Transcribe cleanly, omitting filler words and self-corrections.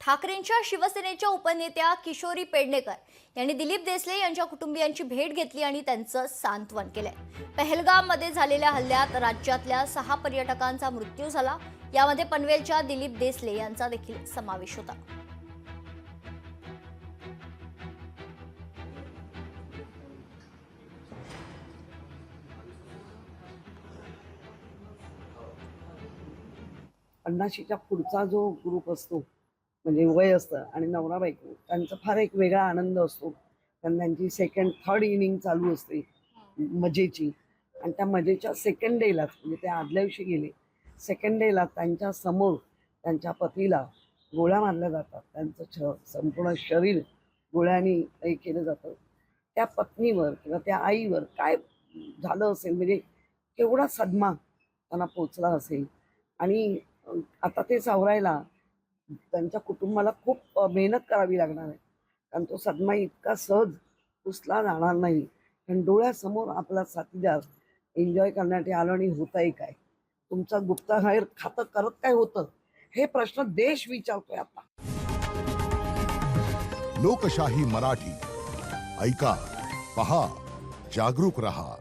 ठाकरेंच्या शिवसेनेच्या उपनेत्या किशोरी पेडणेकर यांनी दिलीप देसले यांच्या कुटुंबियांची भेट घेतली आणि त्यांचं सांत्वन केलंय। पहलगाममध्ये झालेल्या हल्ल्यात राज्यातल्या 6 पर्यटकांचा मृत्यू झाला। यामध्ये पनवेलच्या दिलीप देसले यांचा देखील समावेश होता। पन्नाशीच्या पुढचा जो ग्रुप असतो म्हणजे वय असतं आणि नवरा बायको त्यांचा फार एक वेगळा आनंद असतो, कारण त्यांची सेकंड थर्ड इनिंग चालू असते मजेची। आणि त्या मजेच्या सेकंड डेलाच म्हणजे ते आदल्या दिवशी गेले, सेकंड डेला त्यांच्या समोर त्यांच्या पतीला गोळ्या मारल्या जातात, त्यांचं संपूर्ण शरीर गोळ्यांनी हे केलं जातं। त्या पत्नीवर किंवा त्या आईवर काय झालं असेल, म्हणजे केवढा सदमा त्यांना पोचला असेल। आणि आता ते सावरायला त्यांच्या कुटुंबाला खूप मेहनत करावी लागणार आहे, कारण तो सदमा इतका सहज पुसला जाणार नाही। कारण डोळ्यासमोर आपला साथीदार एन्जॉय करण्यासाठी आलं आणि होतंय काय, तुमचं गुप्तहेर खातं करत काय होतं, हे प्रश्न देश विचारतोय आता। लोकशाही मराठी ऐका, पहा, जागरूक रहा।